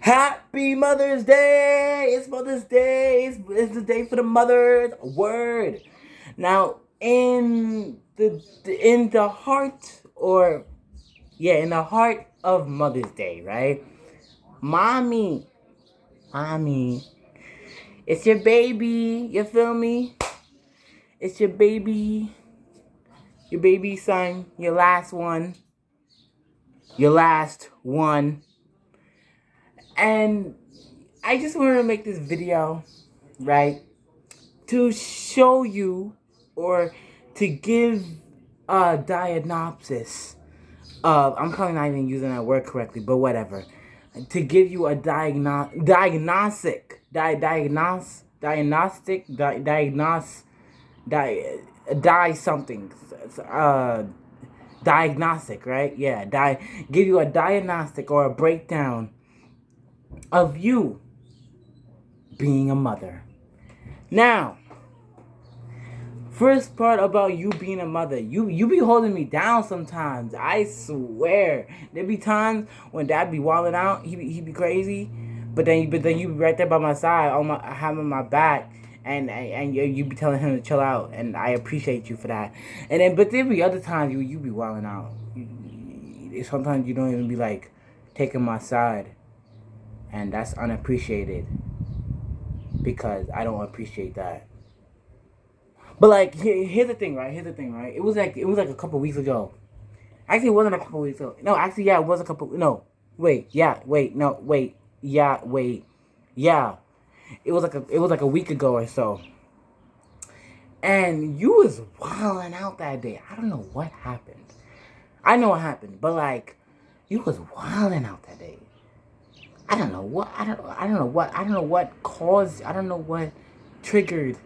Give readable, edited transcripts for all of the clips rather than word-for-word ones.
Happy Mother's Day! It's Mother's Day. It's the day for the mothers. Word. Now, in the heart, or yeah, in the heart of Mother's Day, right? Mommy, mommy, it's your baby. You feel me? It's your baby son, your last one, and I just wanted to make this video, right? To show you or to give a diagnosis of, I'm probably not even using that word correctly, but whatever. To give you a diagnostic, something, diagnostic, right? Yeah, give you a diagnostic or a breakdown of you being a mother. Now, first part about you being a mother, you be holding me down sometimes. I swear, there be times when Dad be wilding out. He be crazy, but then you be right there by my side, having my back, and you be telling him to chill out, and I appreciate you for that. And then, but there be other times you be wilding out. Sometimes you don't even be like taking my side, and that's unappreciated because I don't appreciate that. But like, here's the thing, right? It was like a couple weeks ago. Actually, it wasn't a couple weeks ago. No, actually, yeah, it was a couple. No, wait, yeah, wait, no, wait, yeah, wait, yeah. It was like a week ago or so. And you was wilding out that day. I don't know what happened. I know what happened, but like, you was wilding out that day. I don't know what. I don't know what caused. I don't know what triggered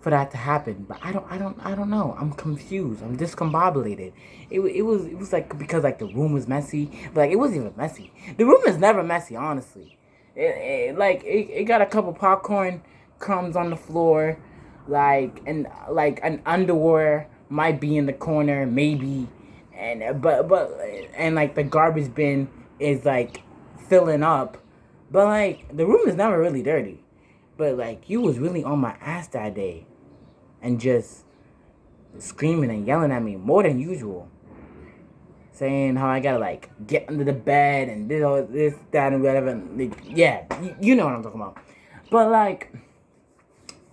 for that to happen, but I don't know. I'm confused. I'm discombobulated. It was like, because like the room was messy, but like it wasn't even messy. The room is never messy, honestly. It got a couple popcorn crumbs on the floor, like, and like an underwear might be in the corner, maybe, and but and like the garbage bin is like filling up, but like the room is never really dirty. But like, you was really on my ass that day, and just screaming and yelling at me more than usual, saying how I gotta like get under the bed and this, that, and whatever. Like, yeah, you know what I'm talking about. But like,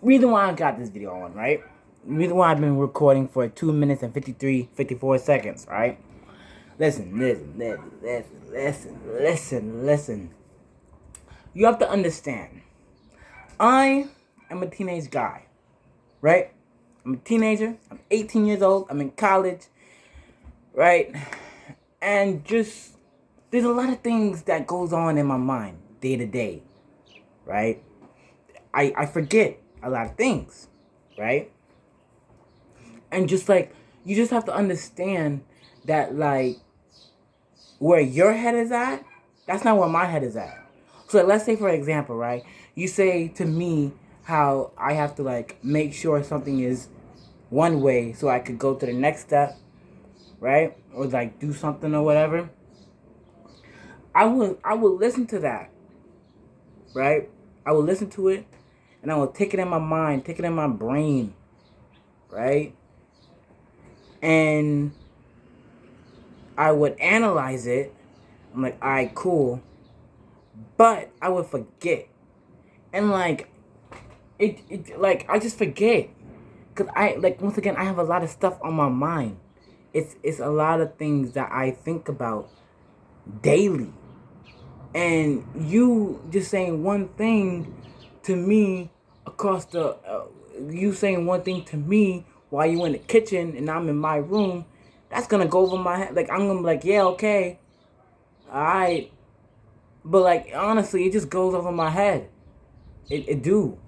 reason why I got this video on, right? Reason why I've been recording for 2 minutes and 54 seconds, right? Listen. You have to understand, I am a teenage guy, right? I'm a teenager. I'm 18 years old. I'm in college, right? And just, there's a lot of things that goes on in my mind day to day, right? I forget a lot of things, right? And just like, you just have to understand that, like, where your head is at, that's not where my head is at. So let's say, for example, right? You say to me how I have to like make sure something is one way so I could go to the next step, right? Or like do something or whatever. I will listen to that, right? I will listen to it, and I will take it in my mind, take it in my brain, right? And I would analyze it. I'm like, all right, cool. But I would forget. And like, like, I just forget. Because I, like, once again, I have a lot of stuff on my mind. It's a lot of things that I think about daily. And you just saying one thing to me across the, you saying one thing to me while you in the kitchen and I'm in my room, that's gonna go over my head. Like, I'm gonna be like, yeah, okay, alright. But like, honestly, it just goes over my head. It do.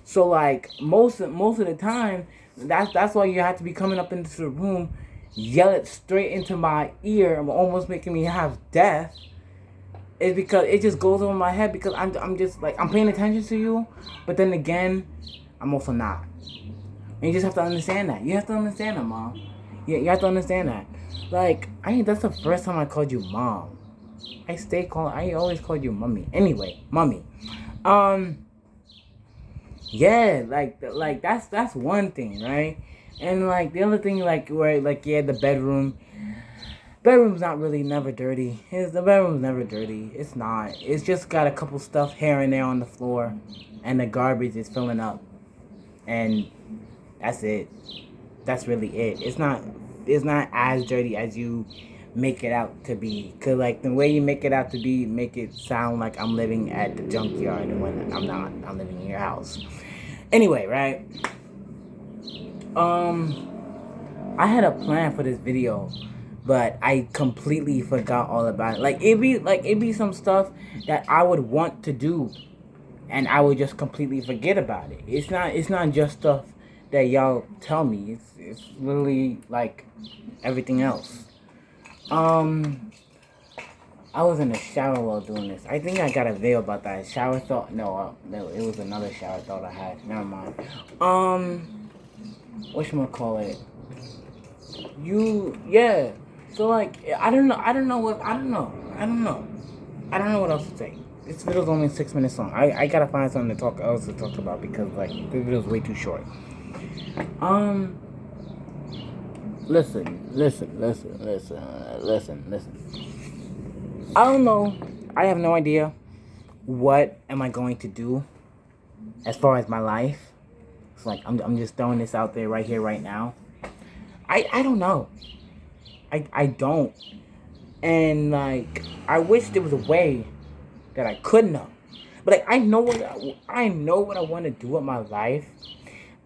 So like, most of the time, that's why you have to be coming up into the room, yell it straight into my ear, almost making me have death. Is because it just goes over my head, because I'm just like, I'm paying attention to you, but then again, I'm also not. And you just have to understand that. You have to understand that, Mom. You have to understand that. Like, that's the first time I called you Mom. I always called you mommy. Anyway, mommy. Um, yeah, like that's one thing, right? And like the other thing, like where like yeah, the bedroom. Bedroom's not really never dirty. The bedroom's never dirty. It's not. It's just got a couple stuff here and there on the floor, and the garbage is filling up, and that's it. That's really it. It's not. It's not as dirty as you make it out to be. Cause like the way you make it out to be, make it sound like I'm living at the junkyard, and when I'm not, I'm living in your house. Anyway, right? I had a plan for this video, but I completely forgot all about it. Like it'd be some stuff that I would want to do, and I would just completely forget about it. It's not just stuff that y'all tell me. It's literally like everything else. I was in the shower while doing this. I think I got a video about that shower thought. No, it was another shower thought I had. Never mind. Whatchamacallit? Yeah. So like, I don't know what else to say. This video's only 6 minutes long. I gotta find something else to talk about because like this video's way too short. Listen. I don't know. I have no idea what am I going to do as far as my life. It's like I'm just throwing this out there right here, right now. I don't know. I don't. And like I wish there was a way that I could know. But like I know what I want to do with my life.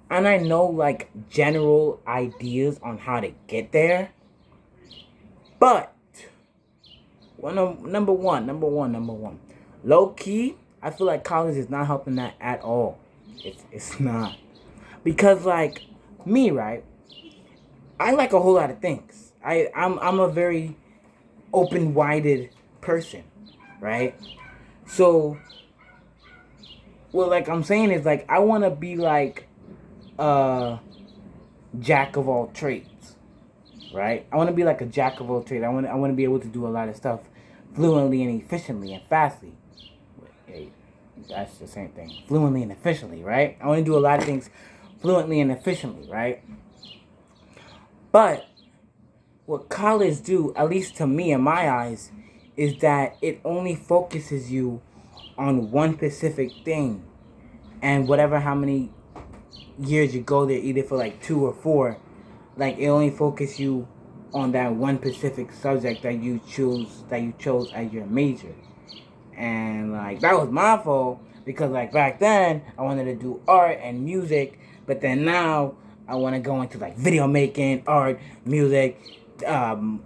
And I know like general ideas on how to get there. But number one. Low key, I feel like college is not helping that at all. It's not. Because like me, right? I like a whole lot of things. I'm a very open-minded person, right? So well like I'm saying is like I wanna be like jack of all trades. Right? I want to be like a jack of all trades. I want to be able to do a lot of stuff fluently and efficiently and fastly. Hey, that's the same thing. Fluently and efficiently, right? I want to do a lot of things fluently and efficiently, right? But what college do, at least to me in my eyes, is that it only focuses you on one specific thing. And whatever how many years you go there, either for like 2 or 4, like it only focuses you on that one specific subject that you chose as your major. And like that was my fault because like back then I wanted to do art and music, but then now I want to go into like video making, art, music, editing,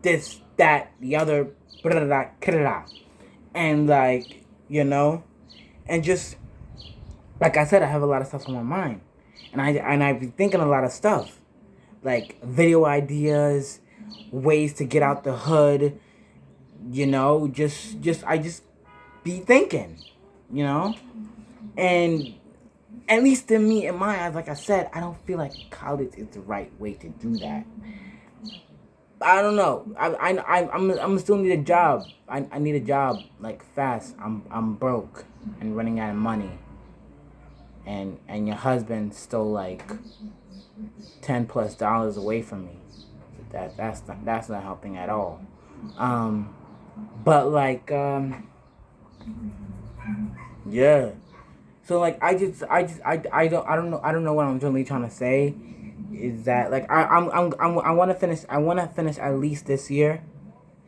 this, that, the other, and like, and just like I said, I have a lot of stuff on my mind. And I've been thinking a lot of stuff. Like video ideas, ways to get out the hood, I just be thinking, And at least to me, in my eyes, like I said, I don't feel like college is the right way to do that. I don't know. I'm still need a job. I need a job like fast. I'm broke and running out of money. And your husband stole like $10+ away from me. That's not helping at all. But like yeah. So like I don't know what I'm really trying to say. Is that like I want to finish at least this year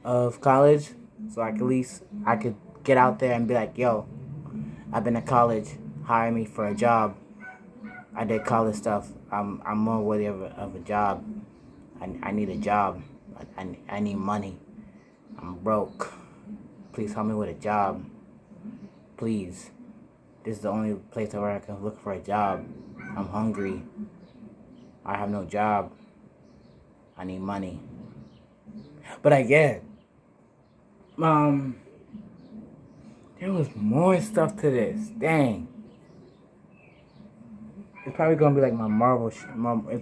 of college, so at least I could get out there and be like, yo, I've been to college. Hire me for a job. I did college stuff. I'm more worthy of a job. I need a job. I need money. I'm broke. Please help me with a job. Please. This is the only place where I can look for a job. I'm hungry. I have no job. I need money. But I get there was more stuff to this. Dang. It's probably gonna be like my Marvel. It's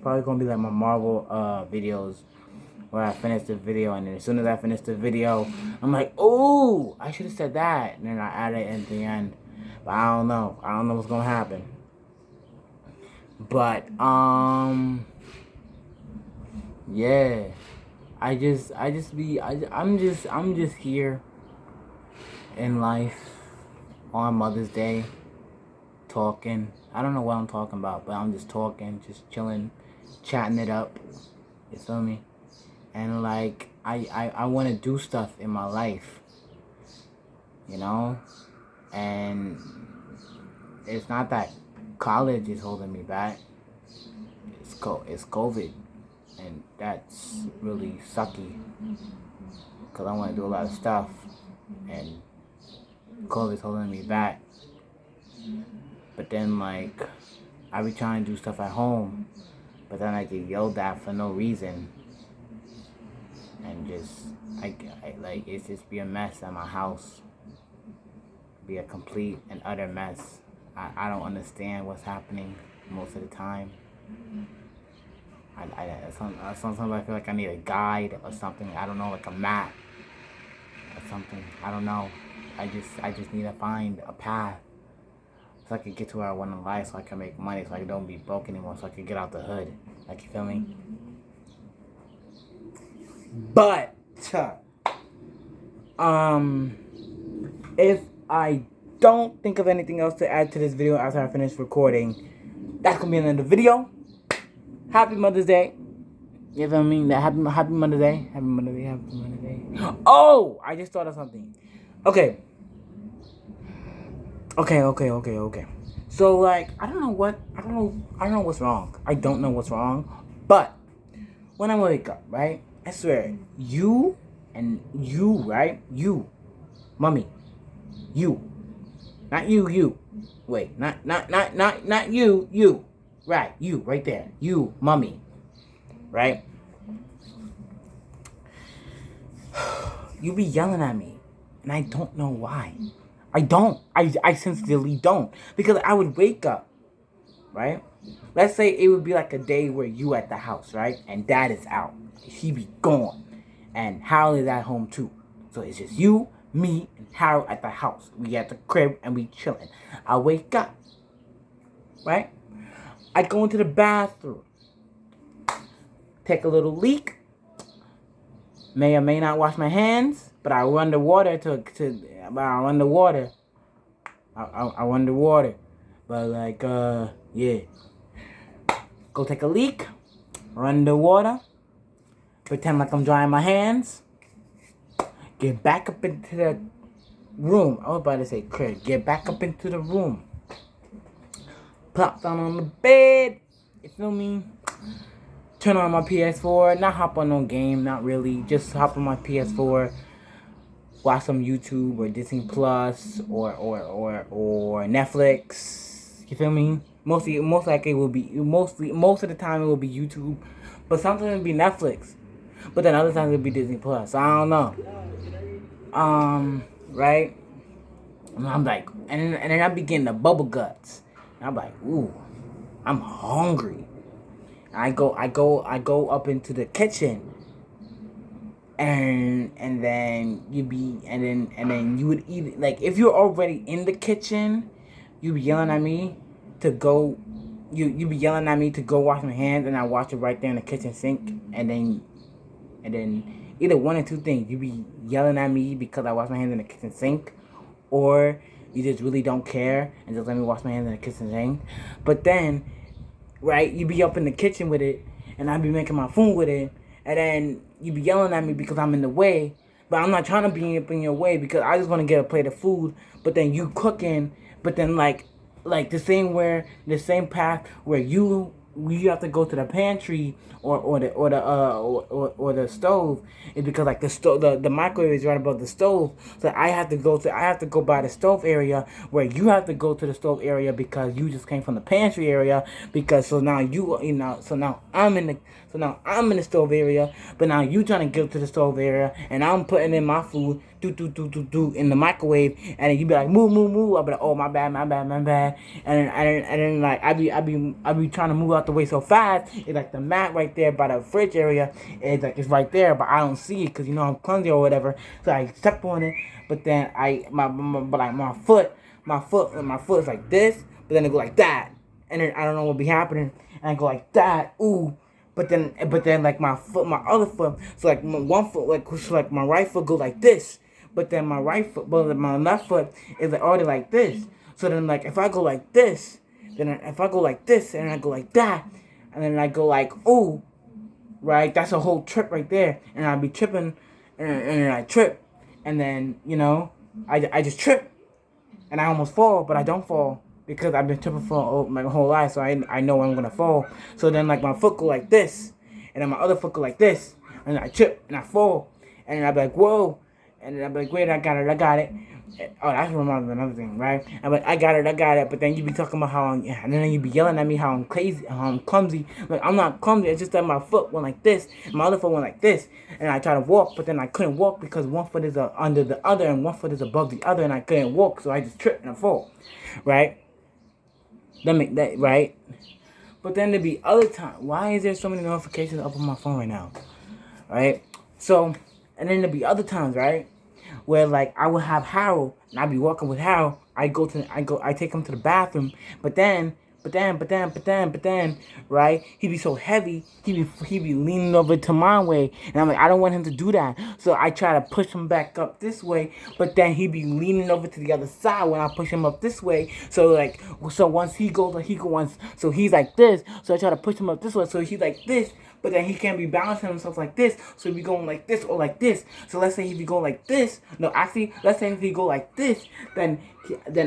probably gonna be like my Marvel videos where I finished the video, and then as soon as I finished the video, I'm like, oh, I should have said that, and then I added it at the end. But I don't know what's gonna happen. But yeah, I'm just here in life on Mother's Day, talking. I don't know what I'm talking about, but I'm just talking, just chilling, chatting it up. You feel me? And like, I want to do stuff in my life, you know? And it's not that college is holding me back. It's COVID. And that's really sucky. Because I want to do a lot of stuff. And COVID's holding me back. But then, like, I be trying to do stuff at home. But then I get yelled at for no reason. And just, it's just be a mess at my house. Be a complete and utter mess. I don't understand what's happening most of the time. Sometimes I feel like I need a guide or something. I don't know, like a map or something. I don't know. I just need to find a path so I can get to where I want in life, so I can make money, so I don't be broke anymore, so I can get out the hood. Like, you feel me? But if I don't think of anything else to add to this video after I finish recording, that's gonna be the end of the video. Happy Mother's Day. You feel me? Happy Mother's Day. Happy Mother's Day. Happy Mother's Day. Oh, I just thought of something. Okay. So like, I don't know what's wrong. I don't know what's wrong. But when I wake up, right? I swear, you, right? You, mommy, you, not you. Wait, not you. Right, you, right there. You, mommy. Right? You be yelling at me. And I don't know why. I sincerely don't. Because I would wake up. Right? Let's say it would be like a day where you at the house, right? And dad is out. He be gone. And Harold is at home too. So it's just you, me, and Harold at the house. We at the crib and we chilling. I wake up. Right? I go into the bathroom, take a little leak, may or may not wash my hands, but I run the water I run the water, but like, yeah, go take a leak, run the water, pretend like I'm drying my hands, get back up into the room, I was about to say crib, get back up into the room, plop down on the bed, you feel me? Turn on my PS4, not hop on no game, not really, just hop on my PS4, watch some YouTube or Disney Plus or Netflix, you feel me? Most likely it will be, most of the time it will be YouTube, but sometimes it'll be Netflix, but then other times it'll be Disney Plus, I don't know, right? And I'm like, and then I be getting the bubble guts. I'm like, ooh, I'm hungry. I go up into the kitchen, and then you would eat, like, if you're already in the kitchen, you be yelling at me to go, you be yelling at me to go wash my hands, and I wash it right there in the kitchen sink, and then either one or two things, you be yelling at me because I wash my hands in the kitchen sink, or you just really don't care and just let me wash my hands in the kitchen sink. But then, right, you be up in the kitchen with it, and I be making my food with it, and then you be yelling at me because I'm in the way, but I'm not trying to be up in your way because I just want to get a plate of food, but then you cooking, but then like the same path where you have to go to the pantry or the stove is because like the microwave is right above the stove, so I have to go by the stove area where you have to go to the stove area because you just came from the pantry area, because so now I'm in the stove area, but now you trying to get to the stove area and I'm putting in my food do in the microwave, and then you be like move move move. I'll be like, oh my bad my bad my bad, and then like I be trying to move out the way so fast. It's like the mat right there by the fridge area. It's like it's right there, but I don't see it because I'm clumsy or whatever. So I step on it, but then my foot is like this, but then it go like that, and then I don't know what be happening, and I go like that, ooh. But then, like my other foot, so like one foot, like my right foot go like this. But then my my left foot is like already like this. So then, like if I go like this, then if I go like this, and I go like that, and then I go like ooh, right? That's a whole trip right there, and I'll be tripping, and then I trip, and then I just trip, and I almost fall, but I don't fall because I've been tripping for my whole life, so I know I'm gonna fall. So then like my foot go like this, and then my other foot go like this, and I trip and I fall, and then I be like whoa, and then I be like wait, I got it. Oh, that's another thing, right? I'm like I got it. But then you be talking about and then you be yelling at me how I'm crazy, how I'm clumsy. Like I'm not clumsy. It's just that my foot went like this, my other foot went like this, and I tried to walk, but then I couldn't walk because one foot is under the other and one foot is above the other, and I couldn't walk, so I just tripped and I fall, right? That right? But then there be other times. Why is there so many notifications up on my phone right now? Right? So, and then there be other times, right? Where like I would have Harold and I'd be walking with Harold. I take him to the bathroom, but then, right? He'd be so heavy, he'd be leaning over to my way, and I'm like, I don't want him to do that. So I try to push him back up this way, but then he'd be leaning over to the other side when I push him up this way. So once so he's like this. So I try to push him up this way, so he's like this. But then he can't be balancing himself like this, so he be going like this or like this. So let's say he be going like this. No, actually, let's say if he go like this, then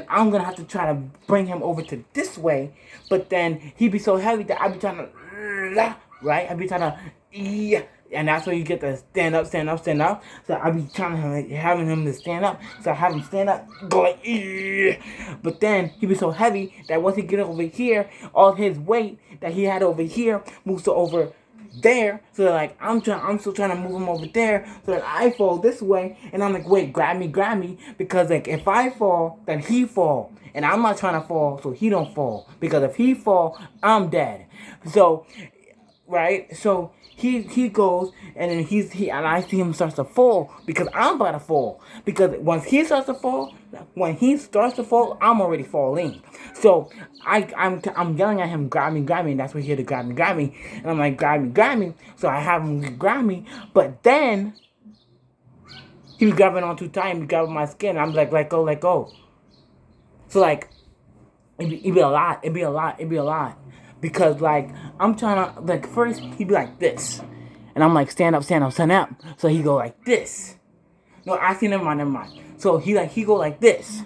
I'm gonna have to try to bring him over to this way. But then he be so heavy that I be trying to, right? I be trying to, and that's where you get the stand up. So I be trying to having him to stand up. So I have him stand up, go like, but then he be so heavy that once he get over here, all his weight that he had over here moves to over there, so like I'm still trying to move him over there, so that I fall this way, and I'm like, wait, grab me, because like if I fall, then he fall, and I'm not trying to fall, so he don't fall, because if he fall, I'm dead. So, right, so he goes, and then and I see him starts to fall because I'm about to fall. Because when he starts to fall, I'm already falling. So I'm yelling at him, grab me, and that's what he hear to grab me, and I'm like, grab me. So I have him grab me, but then he was grabbing on too tight, and he grabbing my skin. I'm like, let go. So like, it'd be a lot. Because, like, I'm trying to, like, first, he'd be like this. And I'm like, stand up. So he go like this. No, actually, never mind. So he go like this.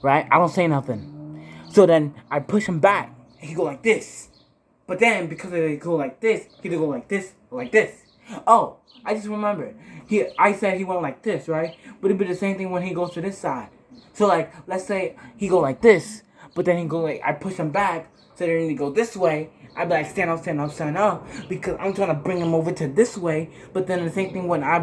Right? I don't say nothing. So then I push him back. And he go like this. But then, because they go like this, he go like this, or like this. Oh, I just remembered. I said he went like this, right? But it'd be the same thing when he goes to this side. So, like, let's say he go like this. But then he go like, I push him back. So then he go this way. I'd be like, stand up. Because I'm trying to bring him over to this way. But then the same thing when I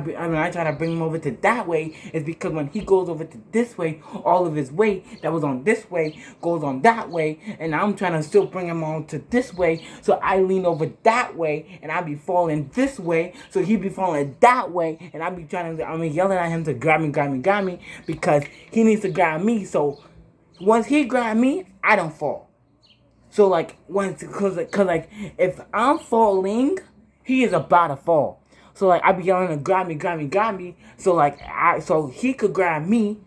try to bring him over to that way is because when he goes over to this way, all of his weight that was on this way goes on that way. And I'm trying to still bring him on to this way. So I lean over that way and I be falling this way. So he be falling that way. And I be yelling at him to grab me. Because he needs to grab me. So once he grab me, I don't fall. So like cause if I'm falling, he is about to fall. So like I be yelling to grab me. So like so he could grab me,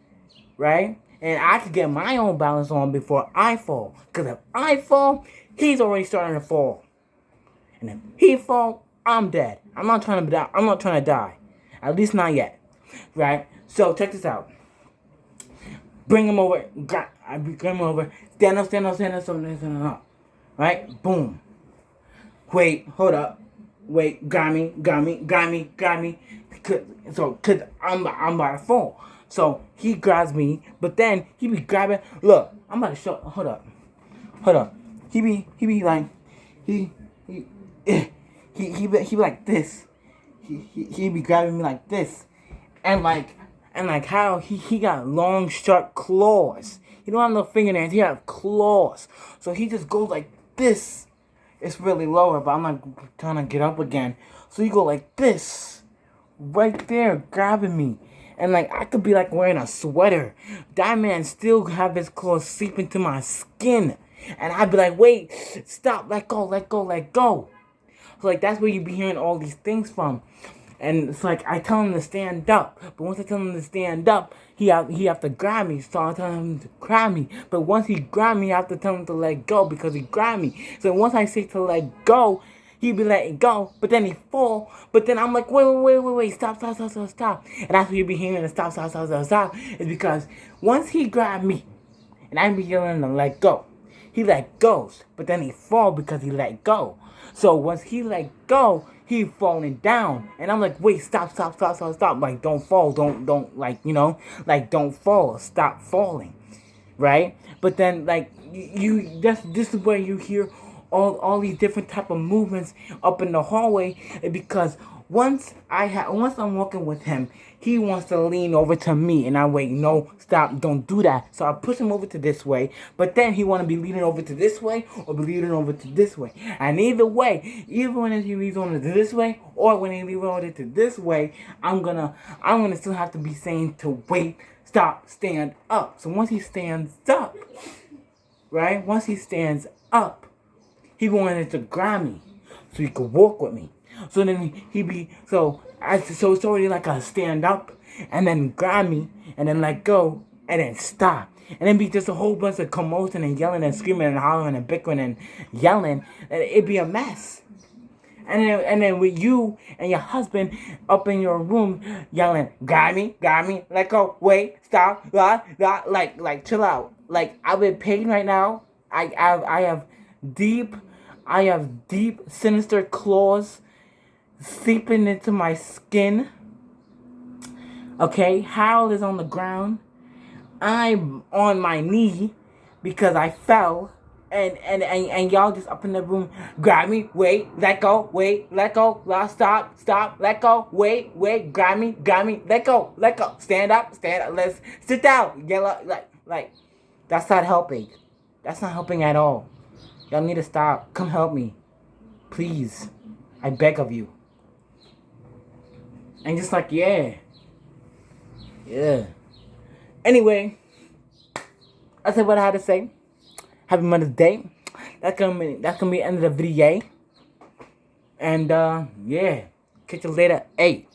right? And I could get my own balance on before I fall. Cause if I fall, he's already starting to fall. And if he fall, I'm dead. I'm not trying to die. At least not yet, right? So check this out. Bring him over. I bring him over. Stand up. Right? Boom. Wait, hold up. Wait, grab me. Cause I'm about to fall. So he grabs me, but then he be grabbing. Look, I'm about to show. Hold up. He be like, he be like this. He be grabbing me like this, and like. and like how he got long, sharp claws. He don't have no fingernails. He have claws. So he just goes like this. It's really lower, but I'm not trying to get up again. So you go like this, right there, grabbing me. And like I could be like wearing a sweater. That man still have his claws seep into my skin. And I'd be like, wait, stop, let go, let go, let go. So like that's where you be hearing all these things from. And it's like I tell him to stand up. But once I tell him to stand up, he have to grab me. So I tell him to grab me. But once he grab me, I have to tell him to let go because he grabbed me. So once I say to let go, he be letting go, but then he fall. But then I'm like, wait, stop. And that's what you be hearing the stop. Is because once he grabbed me, and I be yelling to let go, he let goes, but then he fall because he let go. So once he let go, he falling down, and I'm like, wait, stop. Like don't fall, don't like like don't fall, stop falling, right? But then like this is where you hear all these different type of movements up in the hallway, because once I'm walking with him, he wants to lean over to me, and I wait, no, stop, don't do that. So I push him over to this way, but then he want to be leaning over to this way or be leaning over to this way. And either way, even when he leans over to this way or when he leans over to this way, I'm gonna still have to be saying to wait, stop, stand up. So once he stands up, right? Once he stands up, he wanted to grab me so he could walk with me. So then so it's already like a stand up and then grab me and then let go and then stop. And then be just a whole bunch of commotion and yelling and screaming and hollering and bickering and yelling. And it'd be a mess. And then with you and your husband up in your room yelling, grab me, let go, wait, stop, like chill out. Like I'm in pain right now. I have deep, sinister claws seeping into my skin. Okay, Harold is on the ground. I'm on my knee because I fell. And y'all just up in the room, grab me, wait, let go, stop, let go, wait, grab me, let go, stand up, let's sit down, yell up, like, that's not helping. That's not helping at all. Y'all need to stop. Come help me. Please. I beg of you. And just like, yeah. Anyway, I said what I had to say. Happy Mother's Day. That's gonna be the end of the video. And yeah. Catch you later. Hey.